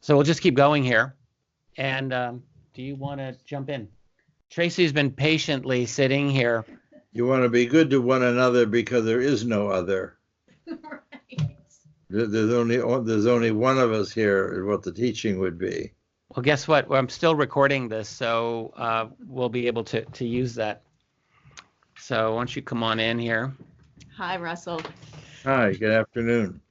So we'll just keep going here. And do you want to jump in? Tracey's been patiently sitting here. You want to be good to one another because there is no other. Right. There's only one of us here, is what the teaching would be. Well, guess what? Well, I'm still recording this, so we'll be able to use that. So why don't you come on in here? Hi, Russell. Hi, good afternoon.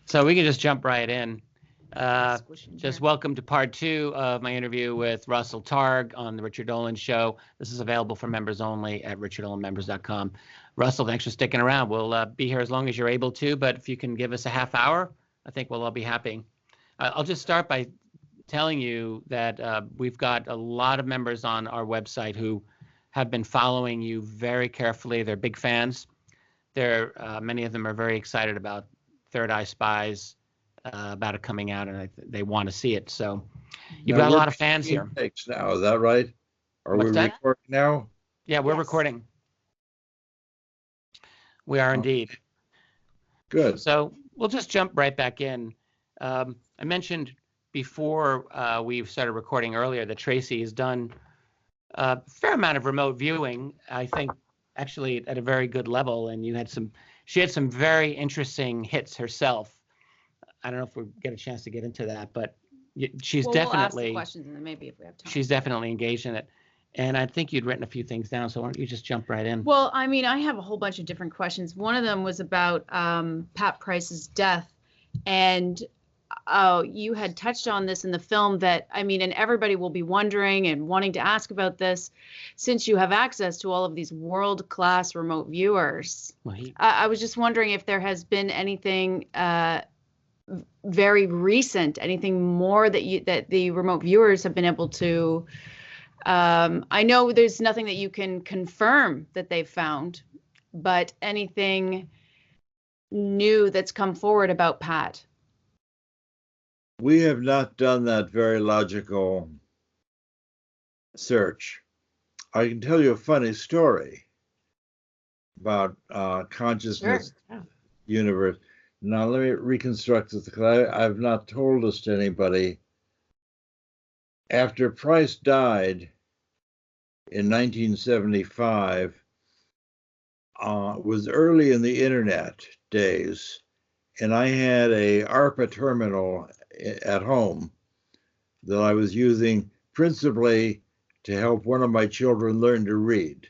So we can just jump right in. Squish in Just here. welcome to part 2 of my interview with Russell Targ on the Richard Dolan Show. This is available for members only at richarddolanmembers.com. Russell, thanks for sticking around. We'll be here as long as you're able to, but if you can give us a half hour, I think we'll all be happy. I'll just start by telling you that we've got a lot of members on our website who have been following you very carefully. They're big fans. Many of them are very excited about Third Eye Spies, about it coming out, and they want to see it. So you've got a lot of fans here. Takes now, is that right? Are What's we that? recording now? Yeah, we're Yes. recording. We are indeed. Good. So we'll just jump right back in. I mentioned before we started recording earlier that Tracey has done a fair amount of remote viewing, I think actually at a very good level, and she had some very interesting hits herself. I don't know if we get a chance to get into that, but she's We'll ask the definitely questions and then maybe if we have time. she's definitely engaged in it. And I think you'd written a few things down, so why don't you just jump right in? Well, I mean, I have a whole bunch of different questions. One of them was about Pat Price's death, and you had touched on this in the film that, I mean, and everybody will be wondering and wanting to ask about this, since you have access to all of these world-class remote viewers. Well, I was just wondering if there has been anything very recent, anything more that the remote viewers have been able to. I know there's nothing that you can confirm that they've found, but anything new that's come forward about Pat. We have not done that very logical search. I can tell you a funny story about consciousness universe. Now let me reconstruct this, because I've not told this to anybody. After Price died in 1975, was early in the internet days, and I had a ARPA terminal at home that I was using principally to help one of my children learn to read.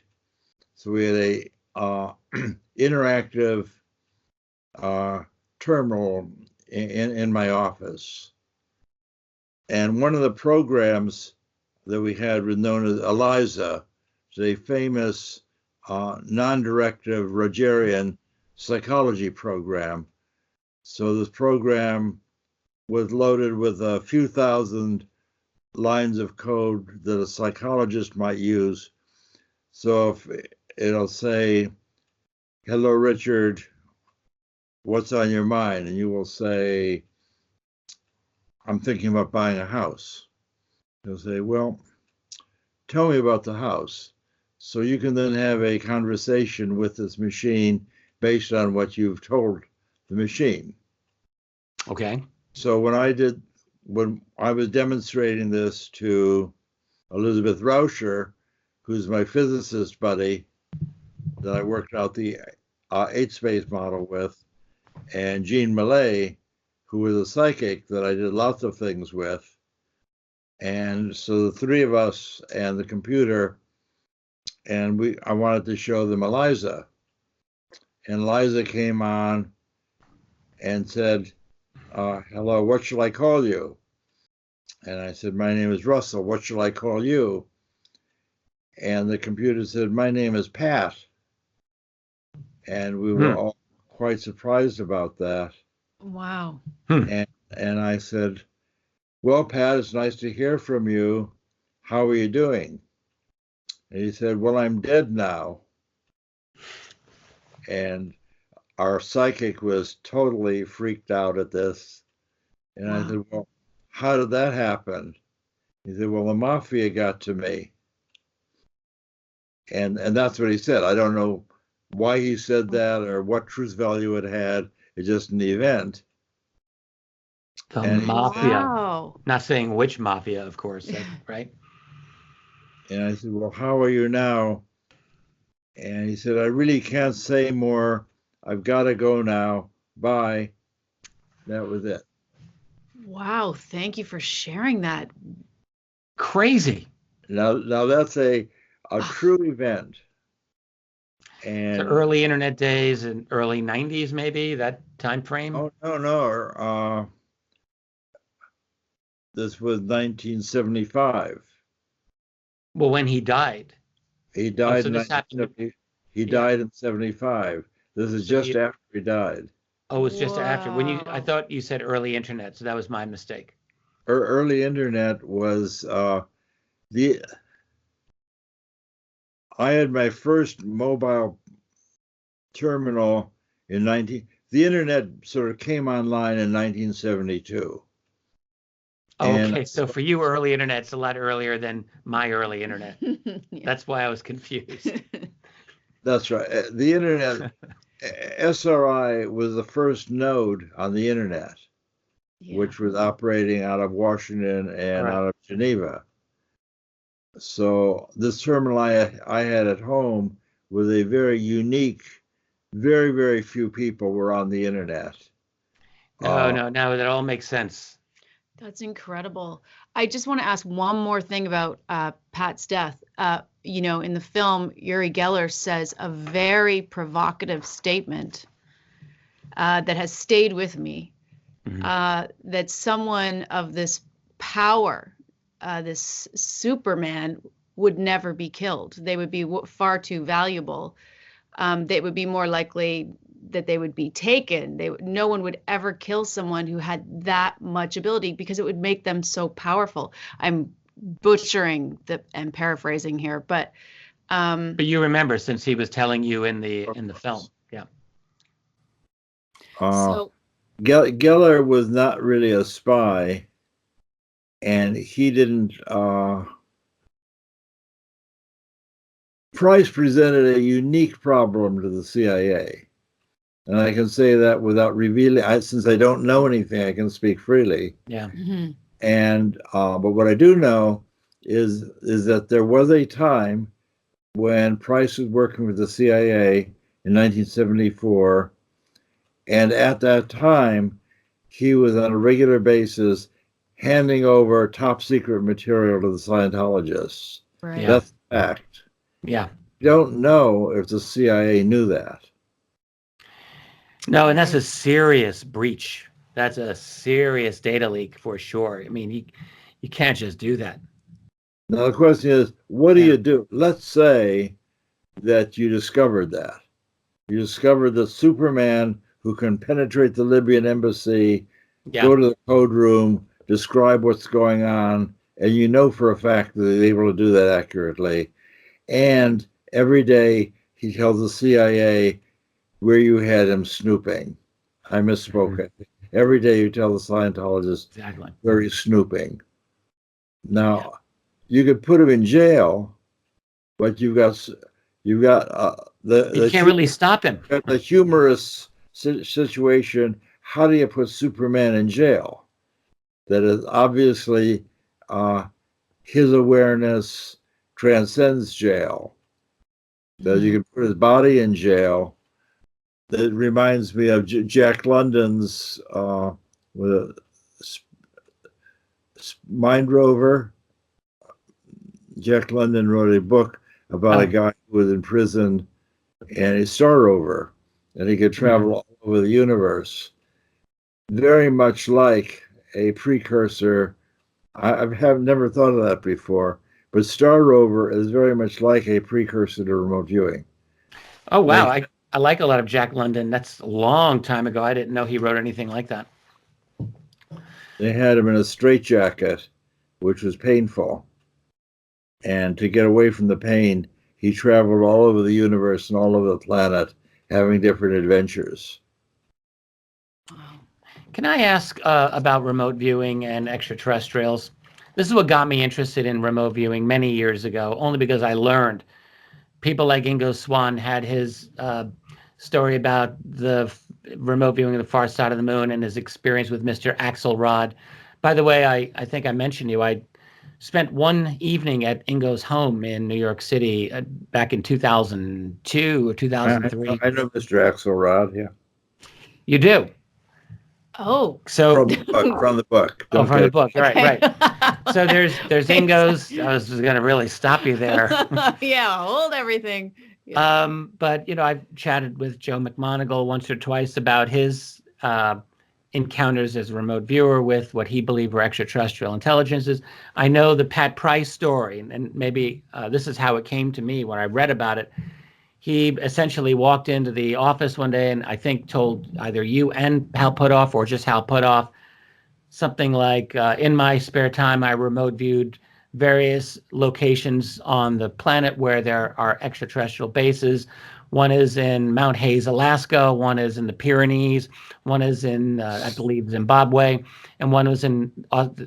So we had a interactive terminal in my office. And one of the programs that we had was known as ELIZA, which is a famous non-directive Rogerian psychology program. So this program was loaded with a few thousand lines of code that a psychologist might use. So if it'll say, "Hello, Richard, what's on your mind?" And you will say, "I'm thinking about buying a house." He'll say, "Well, tell me about the house." So you can then have a conversation with this machine based on what you've told the machine. Okay. So when I was demonstrating this to Elizabeth Rauscher, who's my physicist buddy that I worked out the 8-space model with, and Jean Millet, who was a psychic that I did lots of things with. And so the three of us and the computer, and I wanted to show them ELIZA. And ELIZA came on and said, "Hello, what shall I call you?" And I said, "My name is Russell. What shall I call you?" And the computer said, "My name is Pat." And we were all quite surprised about that. Wow. And I said, "Well, Pat, it's nice to hear from you. How are you doing?" And he said, "Well, I'm dead now." And our psychic was totally freaked out at this. And I said, "Well, how did that happen?" He said, "Well, the mafia got to me." And that's what he said. I don't know why he said that or what truth value it had. It's just an event. The And he mafia. said- Wow. Not saying which mafia, of course, right? And I said, well, how are you now? And he said, I really can't say more. I've got to go now. Bye. That was it. Wow. Thank you for sharing that. Crazy. Now that's a true event. The And early internet days and early 90s, maybe that time frame. oh no, this was 1975. Well, when he died. He died so in this happened- 1970. He Yeah. died in 75. This is So just after he died. Oh, it was just after. When I Wow. thought you said early internet, so that was my mistake. Early internet was the. I had my first mobile terminal in 19. The internet sort of came online in 1972. And- Okay, so for you, early internet's a lot earlier than my early internet. Yeah. That's why I was confused. That's right. The internet, SRI was the first node on the internet, Yeah. which was operating out of Washington and Right. out of Geneva. So this terminal I had at home was a very unique, very, very few people were on the internet. Oh. No, that all makes sense. That's incredible. I just want to ask one more thing about Pat's death. In the film, Uri Geller says a very provocative statement that has stayed with me. That someone of this power, this Superman, would never be killed. They would be far too valuable. They would be more likely that they would be taken. No one would ever kill someone who had that much ability because it would make them so powerful. I'm butchering and paraphrasing here, but you remember, since he was telling you in the film. Yeah. so Geller was not really a spy, and he didn't. Price presented a unique problem to the CIA. And I can say that without revealing, since I don't know anything, I can speak freely. Yeah. mhm. And but what I do know is that there was a time when Price was working with the CIA in 1974, and at that time he was on a regular basis handing over top secret material to the Scientologists. Right. Yeah. That's a fact. Yeah. We don't know if the CIA knew that. No, and that's a serious breach. That's a serious data leak for sure. I mean, you can't just do that. Now the question is, what do you do? Let's say that you discovered that. You discovered the Superman who can penetrate the Libyan embassy, go to the code room, describe what's going on, and you know for a fact that he's able to do that accurately. And every day he tells the CIA where you had him snooping. I misspoke. Every day you tell the Scientologist Exactly. where he's snooping. Now, you could put him in jail, but you've got You can't really stop him. the humorous situation. How do you put Superman in jail? That is obviously his awareness transcends jail. That you can put his body in jail. That reminds me of Jack London's with a Mind Rover. Jack London wrote a book about a guy who was in prison and a Star Rover, and he could travel all over the universe. Very much like a precursor. I have never thought of that before, but Star Rover is very much like a precursor to remote viewing. Oh, wow. I like a lot of Jack London. That's a long time ago. I didn't know he wrote anything like that. They had him in a straitjacket, which was painful. And to get away from the pain, he traveled all over the universe and all over the planet, having different adventures. Can I ask about remote viewing and extraterrestrials? This is what got me interested in remote viewing many years ago, only because I learned people like Ingo Swann had his story about the remote viewing of the far side of the moon and his experience with Mr. Axelrod. By the way, I think I mentioned you. I spent one evening at Ingo's home in New York City back in 2002 or 2003. I know Mr. Axelrod, yeah. You do? Oh. So from the book. Oh, from the book. Okay. Right. So there's Ingo's. I was going to really stop you there. Yeah, hold everything. Yeah. But I've chatted with Joe McMoneagle once or twice about his encounters as a remote viewer with what he believed were extraterrestrial intelligences. I know the Pat Price story, and maybe this is how it came to me when I read about it. He essentially walked into the office one day and I think told either you and Hal Puthoff or just Hal Puthoff something like, in my spare time, I remote viewed various locations on the planet where there are extraterrestrial bases. One is in Mount Hayes, Alaska. One is in the Pyrenees. One is in, I believe, Zimbabwe. And one was in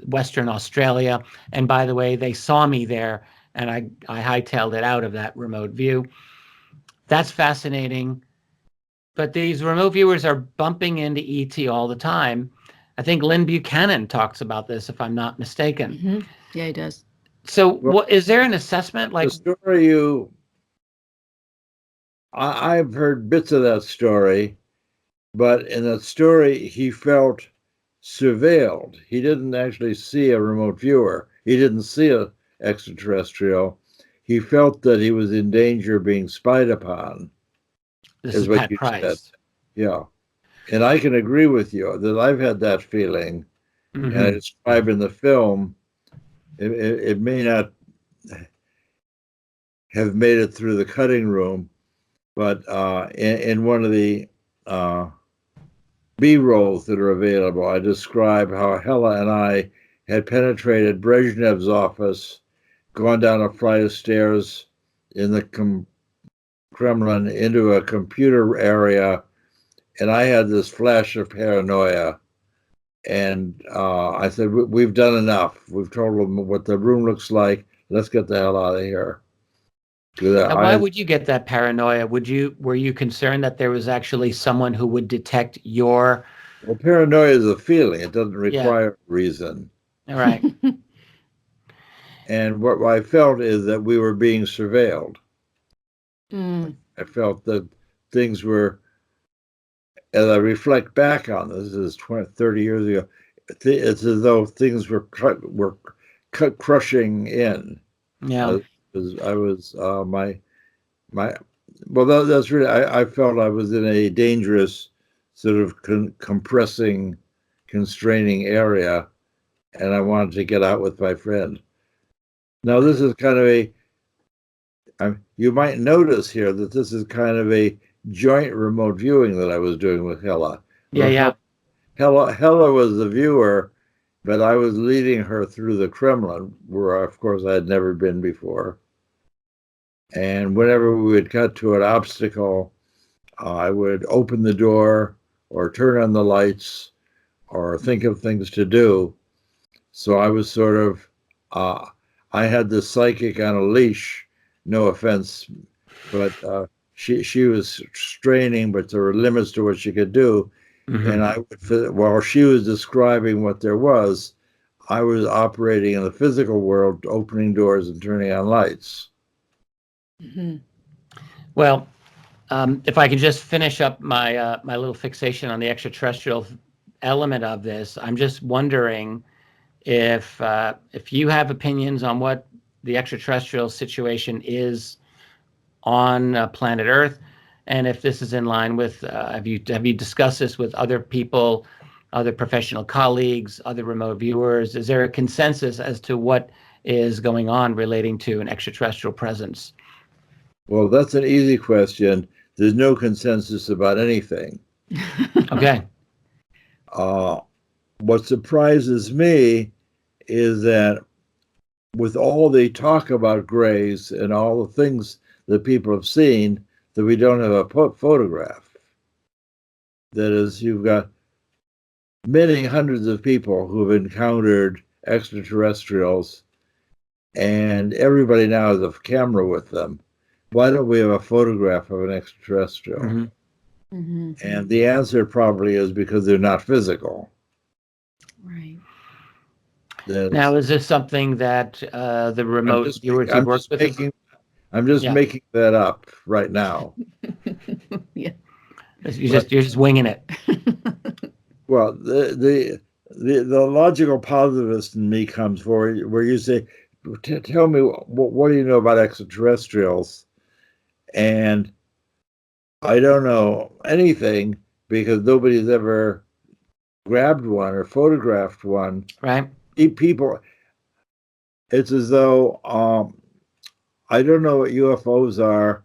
Western Australia. And by the way, they saw me there, and I hightailed it out of that remote view. That's fascinating. But these remote viewers are bumping into ET all the time. I think Lynn Buchanan talks about this, if I'm not mistaken. Mm-hmm. Yeah, he does. So what is there an assessment? Like the story I've heard bits of that story, but in that story, he felt surveilled. He didn't actually see a remote viewer. He didn't see an extraterrestrial. He felt that he was in danger of being spied upon. This is Pat Price. Said. Yeah. And I can agree with you that I've had that feeling. And I describe in the film, it may not have made it through the cutting room, but in one of the B-rolls that are available, I describe how Hella and I had penetrated Brezhnev's office, gone down a flight of stairs in the Kremlin into a computer area, and I had this flash of paranoia. And I said, we've done enough. We've told them what the room looks like. Let's get the hell out of here. Now, why would you get that paranoia? Were you concerned that there was actually someone who would detect your... Well, paranoia is a feeling. It doesn't require reason. All right. And what I felt is that we were being surveilled. I felt that things were, as I reflect back on this is 30 years ago, it's as though things were crushing in. Yeah. I was well, that's really, I felt I was in a dangerous sort of compressing, constraining area, and I wanted to get out with my friend. Now, this is kind of you might notice here that this is kind of a joint remote viewing that I was doing with Hella. Yeah. Hella was the viewer, but I was leading her through the Kremlin, where, of course, I had never been before. And whenever we would cut to an obstacle, I would open the door or turn on the lights or think of things to do. So I was sort of, I had the psychic on a leash, no offense, but she was straining, but there were limits to what she could do. And I would, while she was describing what there was, I was operating in the physical world, opening doors and turning on lights. Well, if I can just finish up my my little fixation on the extraterrestrial element of this, I'm just wondering if you have opinions on what the extraterrestrial situation is on planet Earth, and if this is in line with have you discussed this with other people, other professional colleagues, other remote viewers? Is there a consensus as to what is going on relating to an extraterrestrial presence? Well, that's an easy question. There's no consensus about anything. Okay. What surprises me is that with all the talk about grays and all the things that people have seen, that we don't have a photograph. That is, you've got many hundreds of people who have encountered extraterrestrials, and everybody now has a camera with them. Why don't we have a photograph of an extraterrestrial? And the answer probably is because they're not physical. Right. Now, is this something that the remote viewers you work with? I'm just making that up right now. Yeah. You're just winging it. Well, the logical positivist in me comes forward, where you say, "Tell me, what do you know about extraterrestrials?" And I don't know anything because nobody's ever grabbed one or photographed one. Right. People, it's as though I don't know what UFOs are,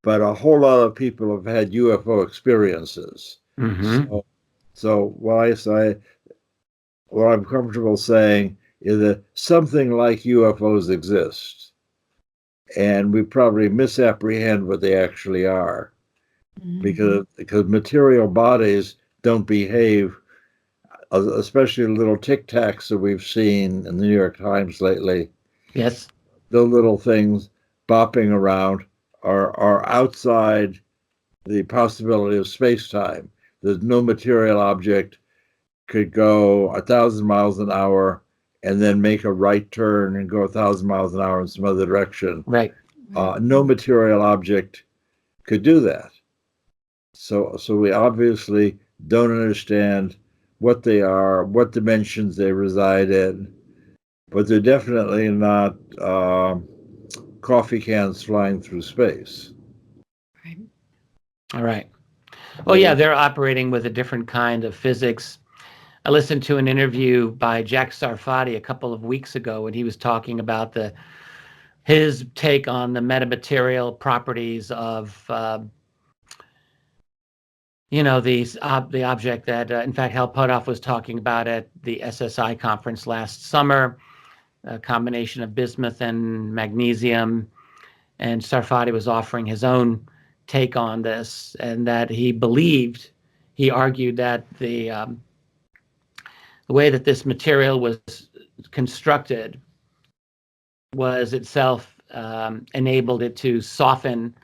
but a whole lot of people have had UFO experiences. So what I'm comfortable saying is that something like UFOs exist, and we probably misapprehend what they actually are, because material bodies don't behave, especially the little tic tacs that we've seen in the New York Times lately. Yes. The little things bopping around are outside the possibility of space-time. There's no material object could go 1,000 miles an hour and then make a right turn and go 1,000 miles an hour in some other direction. Right. No material object could do that. So we obviously don't understand what they are, what dimensions they reside in, but they're definitely not coffee cans flying through space. Right. All right. Well, yeah, they're operating with a different kind of physics. I listened to an interview by Jack Sarfati a couple of weeks ago, and he was talking about his take on the metamaterial properties of the object that, in fact, Hal Puthoff was talking about at the SSI conference last summer, a combination of bismuth and magnesium. And Sarfati was offering his own take on this, and that he argued that the way that this material was constructed was itself enabled it to soften,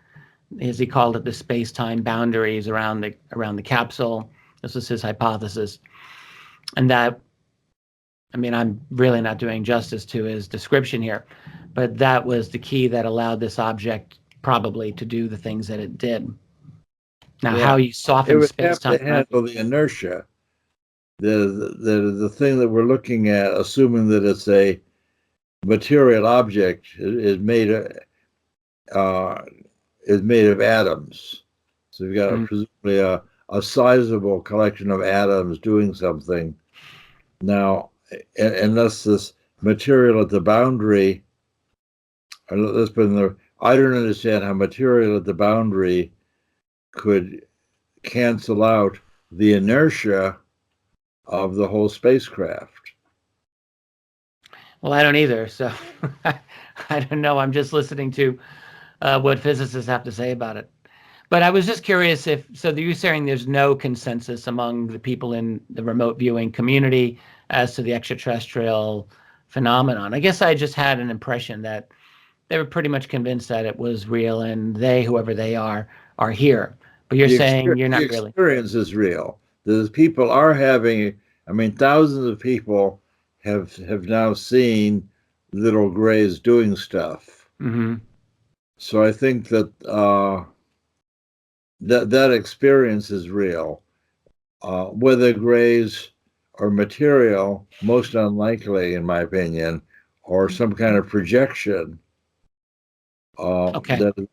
as he called it, the space-time boundaries around the capsule. This was his hypothesis. And that, I mean, I'm really not doing justice to his description here, but that was the key that allowed this object probably to do the things that it did. Now, how you soften space-time. It would have to handle the inertia. The thing that we're looking at, assuming that it's a material object, is made of atoms. So you've got presumably a sizable collection of atoms doing something. Now, unless this material at the boundary, I don't understand how material at the boundary could cancel out the inertia of the whole spacecraft. Well, I don't either. So I don't know. I'm just listening to what physicists have to say about it. But I was just curious you're saying there's no consensus among the people in the remote viewing community as to the extraterrestrial phenomenon. I guess I just had an impression that they were pretty much convinced that it was real, and whoever they are here. But you're saying you're not really. The experience is real. The people are having, thousands of people have now seen little grays doing stuff. So I think that that experience is real. Whether grays are material, most unlikely, in my opinion, or some kind of projection. That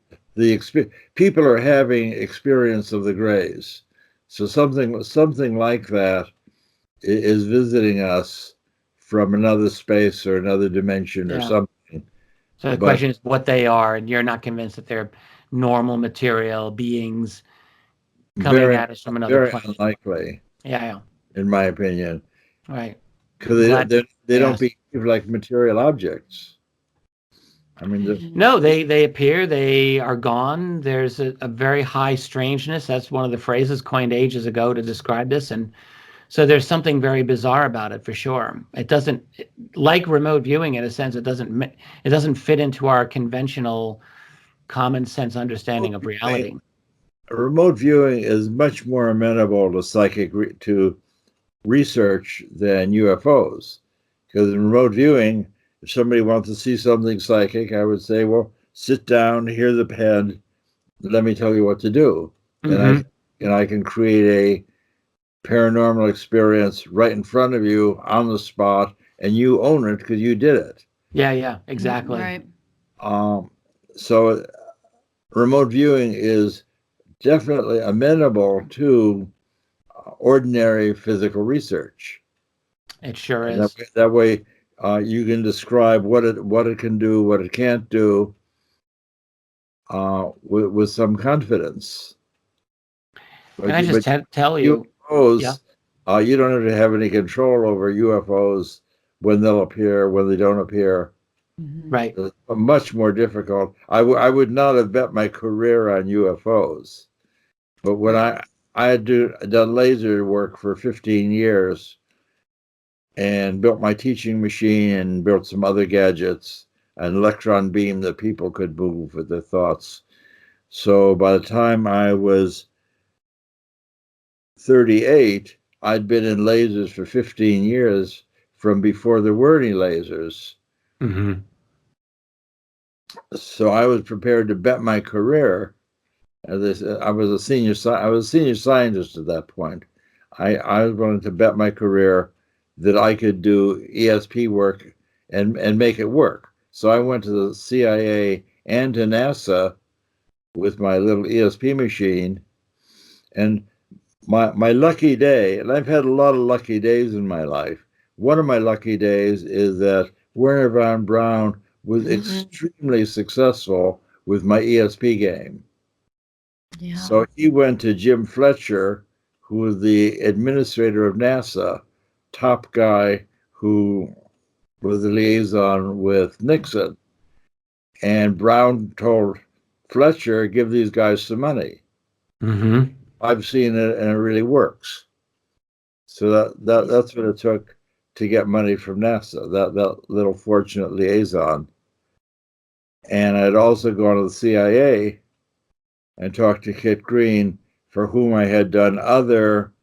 people are having experience of the grays, so something like that is visiting us from another space or another dimension or something. So the question is what they are, and you're not convinced that they're normal material beings coming at us from another planet. Very unlikely. Yeah. In my opinion. Right. Because they don't behave like material objects. No, they appear, they are gone. There's a very high strangeness. That's one of the phrases coined ages ago to describe this. And so there's something very bizarre about it, for sure. It doesn't, like remote viewing, in a sense, it doesn't fit into our conventional common sense understanding of reality. remote viewing is much more amenable to to research than UFOs. Because in remote viewing, if somebody wants to see something psychic, I would say, well, sit down, hear the pen, let me tell you what to do. Mm-hmm. And I can create a paranormal experience right in front of you on the spot, and you own it because you did it. Yeah, exactly. Right. So remote viewing is definitely amenable to ordinary physical research. It sure And is. that way you can describe what it can do, what it can't do, with some confidence. Can I just tell you? Yeah. UFOs, you don't have any control over UFOs when they'll appear, when they don't appear. Right. It's much more difficult. I would not have bet my career on UFOs, but when I had done laser work for 15 years and built my teaching machine and built some other gadgets, an electron beam that people could move with their thoughts. So by the time I was 38, I'd been in lasers for 15 years from before there were any lasers. Mm-hmm. So I was prepared to bet my career. As I said, I was a senior scientist at that point. I was willing to bet my career that I could do ESP work and make it work. So I went to the CIA and to NASA with my little ESP machine. And my lucky day, and I've had a lot of lucky days in my life. One of my lucky days is that Werner von Braun was extremely successful with my ESP game. Yeah. So he went to Jim Fletcher, who was the administrator of NASA, top guy who was the liaison with Nixon. And Brown told Fletcher, give these guys some money. Mm-hmm. I've seen it and it really works. So that's what it took to get money from NASA, that little fortunate liaison. And I'd also gone to the CIA and talked to Kit Green, for whom I had done other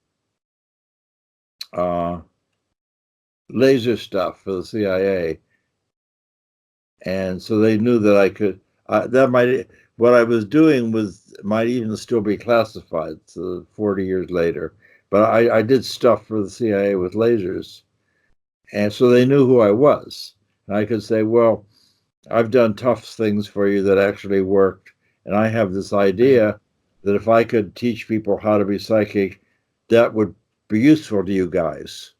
laser stuff for the CIA. And so they knew that I could, what I was doing might even still be classified, so 40 years later. But I did stuff for the CIA with lasers. And so they knew who I was. And I could say, well, I've done tough things for you that actually worked. And I have this idea that if I could teach people how to be psychic, that would be useful to you guys.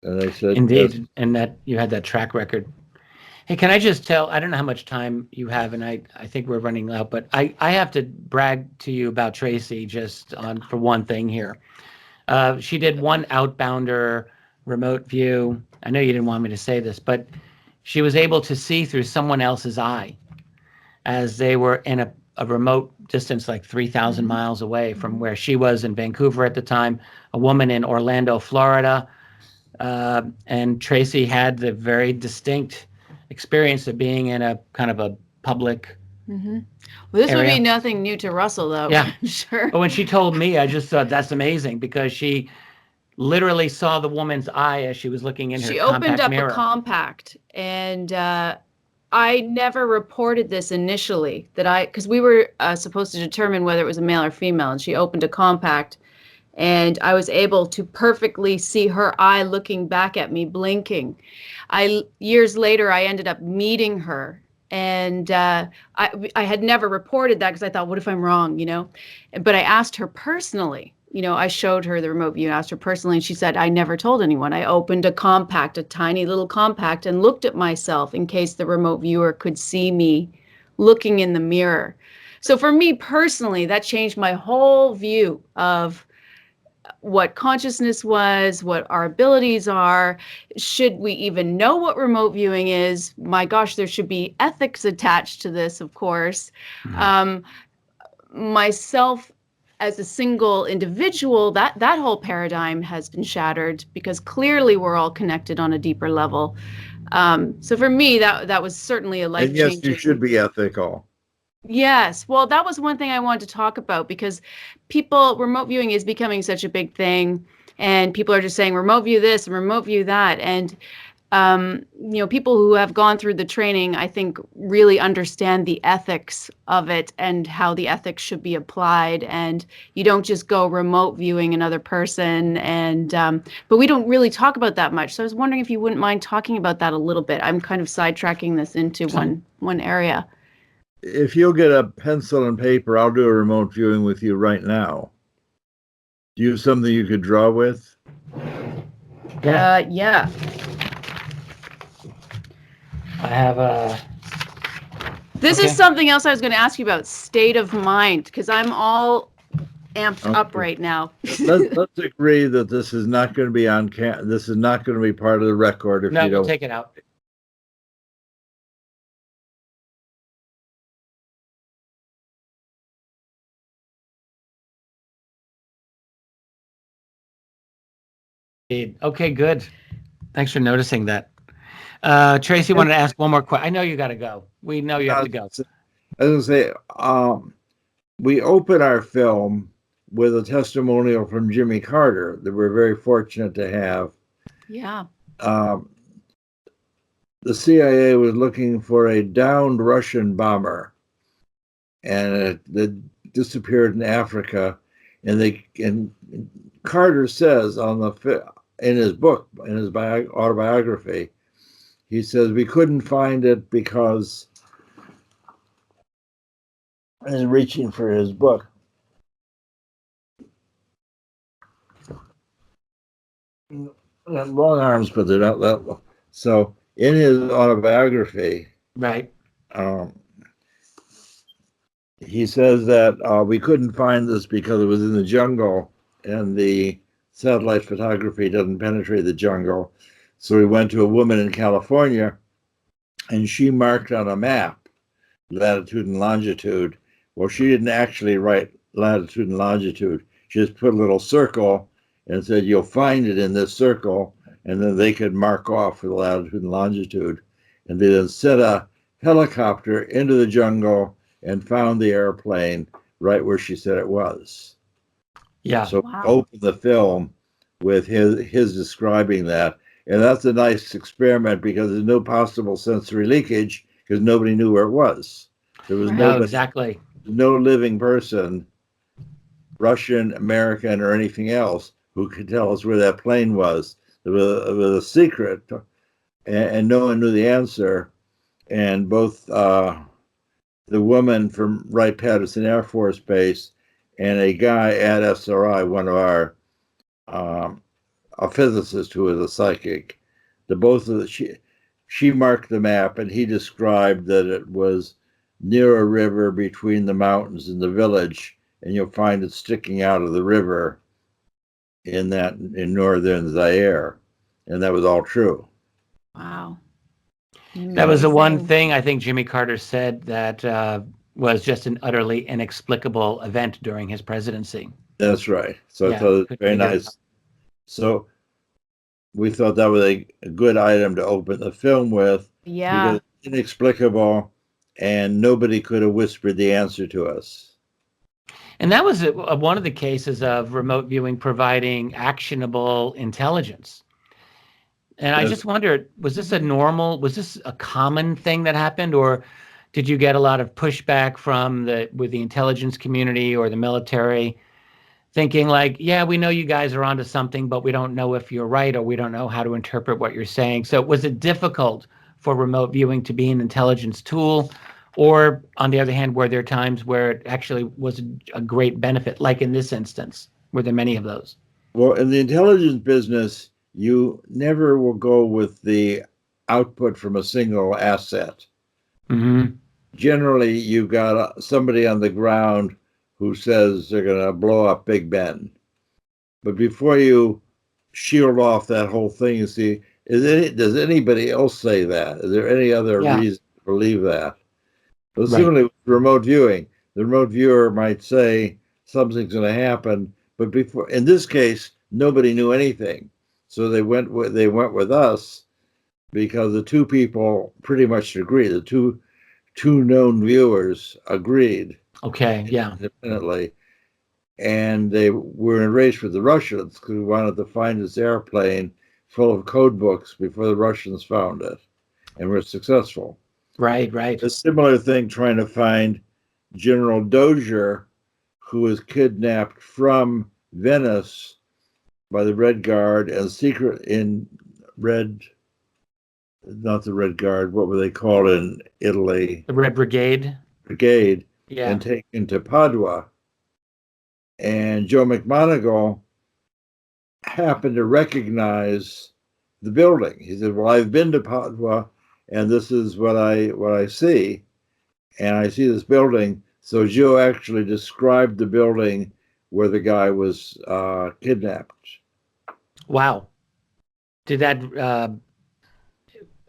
And they said, Indeed. yes. And that you had that track record. Hey, can I just tell, I don't know how much time you have, and I think we're running out, but I have to brag to you about Tracey just for one thing here. She did one outbounder remote view. I know you didn't want me to say this, but she was able to see through someone else's eye as they were in a remote distance, like 3,000 miles away from where she was in Vancouver at the time, a woman in Orlando, Florida. And Tracey had the very distinct experience of being in a kind of a public Well, this area. would be nothing new to Russell, though. Yeah. I'm sure. But when she told me, I just thought that's amazing because she literally saw the woman's eye as she was looking in her She compact opened up mirror. a compact, and I never reported this initially, because we were supposed to determine whether it was a male or female, and she opened a compact, and I was able to perfectly see her eye looking back at me, blinking. Years later, I ended up meeting her, and I had never reported that because I thought, what if I'm wrong, But I asked her personally. I showed her the remote view and asked her personally, and she said, I never told anyone. I opened a compact, a tiny little compact, and looked at myself in case the remote viewer could see me looking in the mirror. So for me personally, that changed my whole view of what consciousness was, what our abilities are. Should we even know what remote viewing is? My gosh, there should be ethics attached to this, of course. Myself as a single individual, that whole paradigm has been shattered because clearly we're all connected on a deeper level. So for me, that was certainly a life-changing. And yes, you should be ethical. Yes. Well, that was one thing I wanted to talk about because remote viewing is becoming such a big thing, and people are just saying remote view this and remote view that. And, people who have gone through the training, I think, really understand the ethics of it and how the ethics should be applied. And you don't just go remote viewing another person. And, but we don't really talk about that much. So I was wondering if you wouldn't mind talking about that a little bit. I'm kind of sidetracking this into one area. If you'll get a pencil and paper, I'll do a remote viewing with you right now. Do you have something you could draw with? Yeah. I have a. This is something else I was going to ask you about, state of mind, because I'm all amped up right now. Let's agree that this is not going to be on this is not going to be part of the record if you don't. We'll take it out. Okay, good. Thanks for noticing that. Tracey wanted to ask one more question. I know you got to go. We know you have to go. I was going to say, we open our film with a testimonial from Jimmy Carter that we're very fortunate to have. Yeah. The CIA was looking for a downed Russian bomber, and it disappeared in Africa. And Carter says in his book, in his autobiography, he says we couldn't find it because he's reaching for his book. Long arms, but they're not that long. So in his autobiography, right, he says that we couldn't find this because it was in the jungle and the satellite photography doesn't penetrate the jungle. So we went to a woman in California and she marked on a map latitude and longitude. Well, she didn't actually write latitude and longitude. She just put a little circle and said, you'll find it in this circle. And then they could mark off for the latitude and longitude. And they then sent a helicopter into the jungle and found the airplane right where she said it was. Yeah. So open the film with his describing that. And that's a nice experiment because there's no possible sensory leakage because nobody knew where it was. There was no living person, Russian, American, or anything else, who could tell us where that plane was. It was a secret, and no one knew the answer. And both the woman from Wright-Patterson Air Force Base and a guy at SRI, one of our a physicist who was a psychic, she marked the map, and he described that it was near a river between the mountains and the village, and you'll find it sticking out of the river in northern Zaire, and that was all true. Wow. That was the one thing I think Jimmy Carter said that was just an utterly inexplicable event during his presidency. That's right. So I thought it was very nice. So we thought that was a good item to open the film with. Yeah. Because it's inexplicable, and nobody could have whispered the answer to us. And that was one of the cases of remote viewing providing actionable intelligence. And I just wondered, was this a common thing that happened, or did you get a lot of pushback with the intelligence community or the military thinking like, yeah, we know you guys are onto something, but we don't know if you're right, or we don't know how to interpret what you're saying. So was it difficult for remote viewing to be an intelligence tool? Or on the other hand, were there times where it actually was a great benefit, like in this instance? Were there many of those? Well, in the intelligence business, you never will go with the output from a single asset. Mm-hmm. Generally, you've got somebody on the ground who says they're going to blow up Big Ben. But before you shield off that whole thing, you see, does anybody else say that? Is there any other reason to believe that? But similarly with remote viewing, the remote viewer might say something's going to happen, but in this case, nobody knew anything. So they went with us because the two people pretty much agree. The two two known viewers agreed Okay, yeah. independently, and they were in a race with the Russians because we wanted to find this airplane full of code books before the Russians found it, and were successful. Right, right. A similar thing trying to find General Dozier, who was kidnapped from Venice by the Red Guard and not the Red Guard, what were they called in Italy? The Red Brigade. Yeah. And taken to Padua. And Joe McMoneagle happened to recognize the building. He said, "Well, I've been to Padua, and this is what I see, and I see this building." So Joe actually described the building where the guy was kidnapped. Wow. Did that?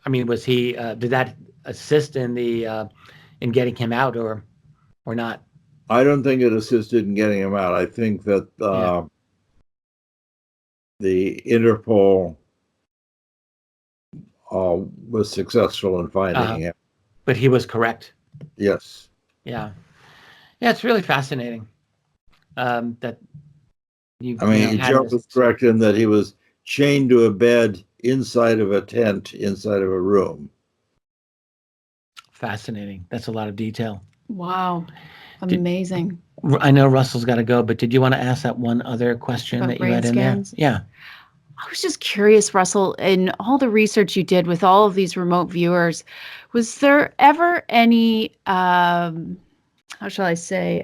I mean, was he? Did that assist in the in getting him out, or not? I don't think it assisted in getting him out. I think that the Interpol was successful in finding him. But he was correct. Yes. Yeah. Yeah, it's really fascinating. That you. Joe was correct in that he was chained to a bed inside of a tent, inside of a room. Fascinating. That's a lot of detail. Wow. Amazing. I know Russell's got to go, but did you want to ask that one other question About that you had in there? Yeah. I was just curious, Russell, in all the research you did with all of these remote viewers, was there ever any, how shall I say,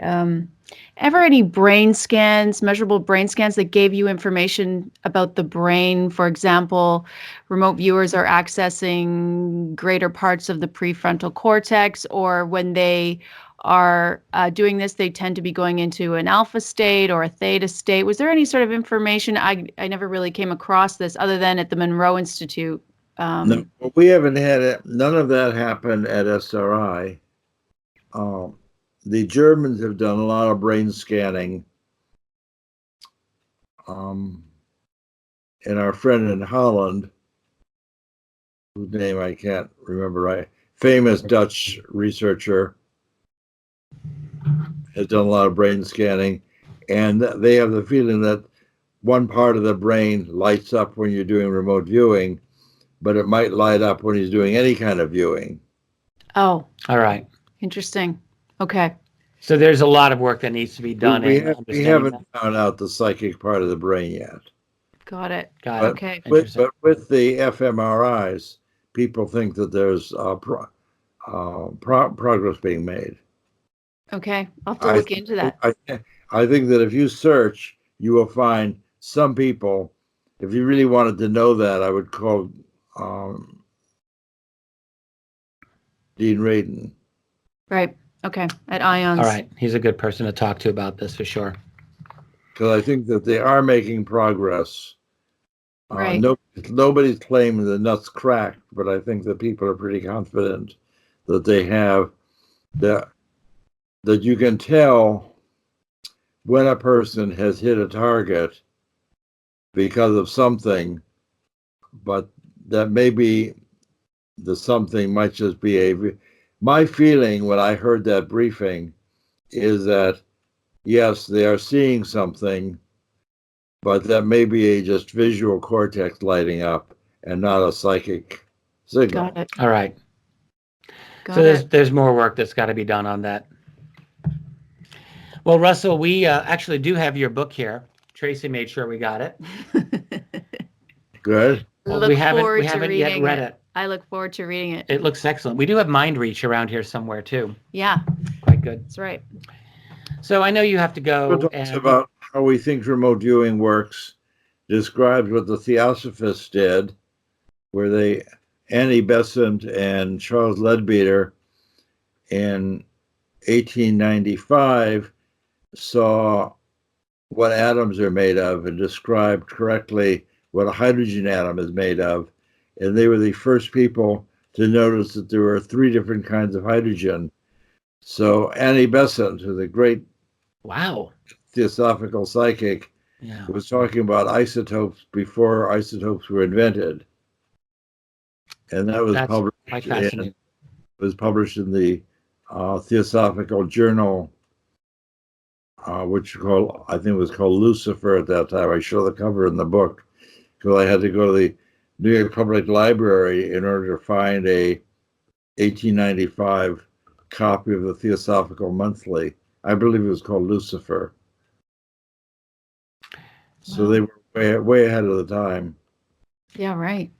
ever any brain scans, measurable brain scans that gave you information about the brain? For example, remote viewers are accessing greater parts of the prefrontal cortex, or when they are doing this, they tend to be going into an alpha state or a theta state. Was there any sort of information? I never really came across this other than at the Monroe Institute. No, we haven't had it. None of that happened at SRI. The Germans have done a lot of brain scanning. And our friend in Holland, whose name I can't remember right, famous Dutch researcher, has done a lot of brain scanning, and they have the feeling that one part of the brain lights up when you're doing remote viewing, but it might light up when he's doing any kind of viewing. Oh, all right. Interesting. Okay. So there's a lot of work that needs to be done. We haven't found out the psychic part of the brain yet. Got it. Okay. But with the fMRIs, people think that there's progress being made. Okay, I'll have to look into that. I think that if you search, you will find some people. If you really wanted to know that, I would call Dean Radin. Right. Okay. At IONS. All right. He's a good person to talk to about this for sure. Because I think that they are making progress. Right. Nobody's claiming the nuts cracked, but I think that people are pretty confident that they have that you can tell when a person has hit a target because of something, but that maybe the something might just be my feeling when I heard that briefing is that, yes, they are seeing something, but that may be a just visual cortex lighting up and not a psychic signal. Got it. All right. Got So it. there's more work that's got to be done on that. Well, Russell, we actually do have your book here. Tracey made sure we got it. Good. Well, we haven't yet read it. I look forward to reading it. It looks excellent. We do have Mind Reach around here somewhere too. Yeah. Quite good. That's right. So I know you have to go. Talks about how we think remote viewing works. Describes what the Theosophists did, where Annie Bessant and Charles Leadbeater in 1895 saw what atoms are made of and described correctly what a hydrogen atom is made of. And they were the first people to notice that there were 3 different kinds of hydrogen. So Annie Bessant, who's a great theosophical psychic, was talking about isotopes before isotopes were invented. And that was published in the Theosophical journal, which I think it was called Lucifer at that time. I show the cover in the book because I had to go to the New York Public Library in order to find a 1895 copy of the Theosophical Monthly. I believe it was called Lucifer. So they were way ahead of the time. Yeah, right.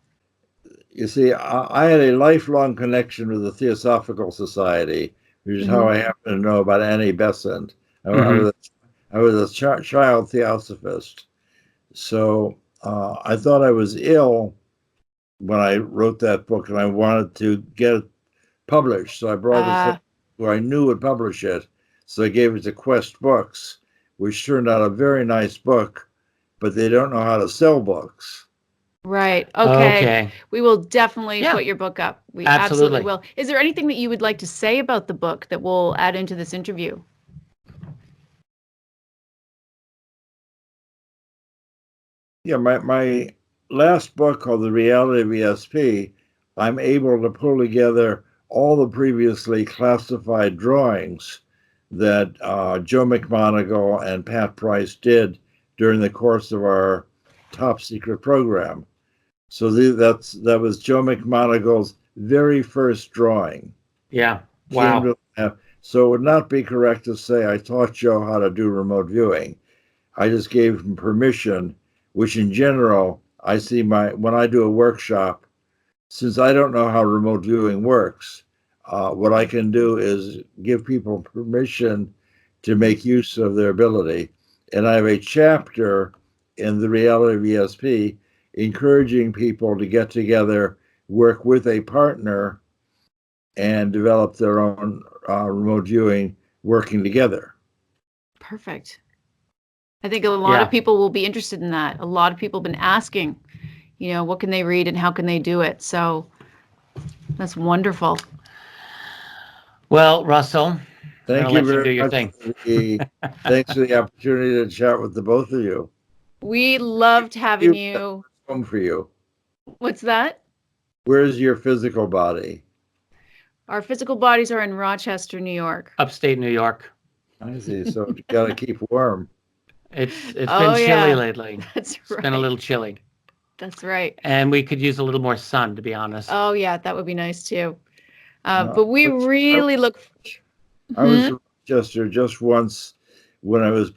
You see, I had a lifelong connection with the Theosophical Society, which is how I happen to know about Annie Bessant. I was a child theosophist. So I thought I was ill when I wrote that book, and I wanted to get it published. So I brought it to who I knew would publish it. So I gave it to Quest Books, which turned out a very nice book, but they don't know how to sell books. Right. Okay. We will definitely put your book up. We absolutely will. Is there anything that you would like to say about the book that we'll add into this interview? Yeah, my last book called The Reality of ESP, I'm able to pull together all the previously classified drawings that Joe McMoneagle and Pat Price did during the course of our top secret program. So that was Joe McMoneagle's very first drawing. Yeah. Wow. So it would not be correct to say I taught Joe how to do remote viewing. I just gave him permission, which in general, I see when I do a workshop, since I don't know how remote viewing works, what I can do is give people permission to make use of their ability. And I have a chapter in the Reality of ESP encouraging people to get together, work with a partner, and develop their own remote viewing working together. Perfect. I think a lot of people will be interested in that. A lot of people have been asking, what can they read and how can they do it? So that's wonderful. Well, Russell, thank you very much. Thanks for the opportunity to chat with the both of you. We loved having you. Home for you. What's that? Where's your physical body? Our physical bodies are in Rochester, New York. Upstate New York. I see. So you got to keep warm. It's been chilly lately. That's right. It's been a little chilly. That's right. And we could use a little more sun, to be honest. Oh, yeah, that would be nice too. But we really look. I was in Rochester just once when I was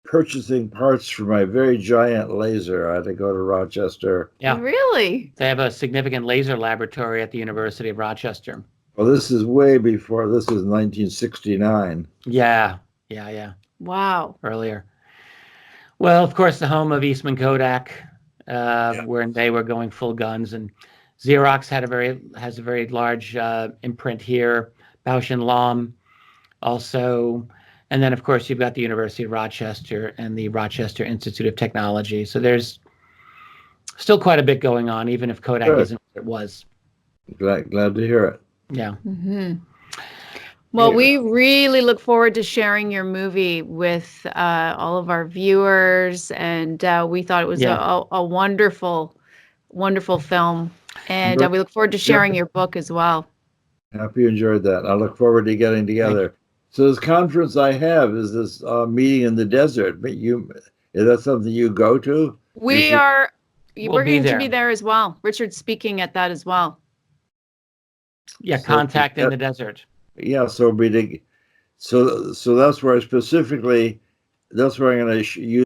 purchasing parts for my very giant laser. I had to go to Rochester. Yeah. Really? They have a significant laser laboratory at the University of Rochester. Well, this is way before. This is 1969. Yeah. Wow. Earlier. Well, of course, the home of Eastman Kodak, where they were going full guns, and Xerox has a very large imprint here. Bausch and Lomb, also, and then of course you've got the University of Rochester and the Rochester Institute of Technology. So there's still quite a bit going on, even if Kodak isn't what it was. Glad to hear it. Yeah. Well, we really look forward to sharing your movie with all of our viewers, and we thought it was a wonderful, wonderful film, and we look forward to sharing your book as well. Happy you enjoyed that. I look forward to getting together. So this conference I have is this meeting in the desert. But is that something you go to? We're going to be there as well. Richard's speaking at that as well. Yeah, Contact in the Desert. Yeah, so that's where that's where I'm going to use.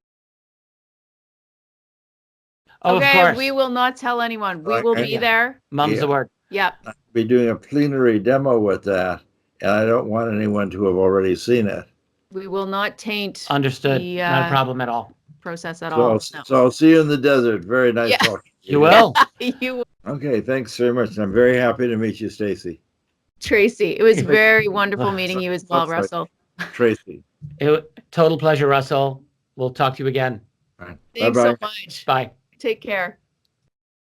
Oh, okay, of course. We will not tell anyone. We will be there. Mum's the word. Yeah. I'll be doing a plenary demo with that, and I don't want anyone to have already seen it. We will not taint. Understood. Not a problem at all. Process at all. So I'll see you in the desert. Very nice talking to you. You will. You will. Okay, thanks very much. I'm very happy to meet you, Stacey. Tracey, it was very wonderful meeting you as well, Russell. Tracey. Total pleasure, Russell. We'll talk to you again. All right. Thanks so much. Bye. Take care.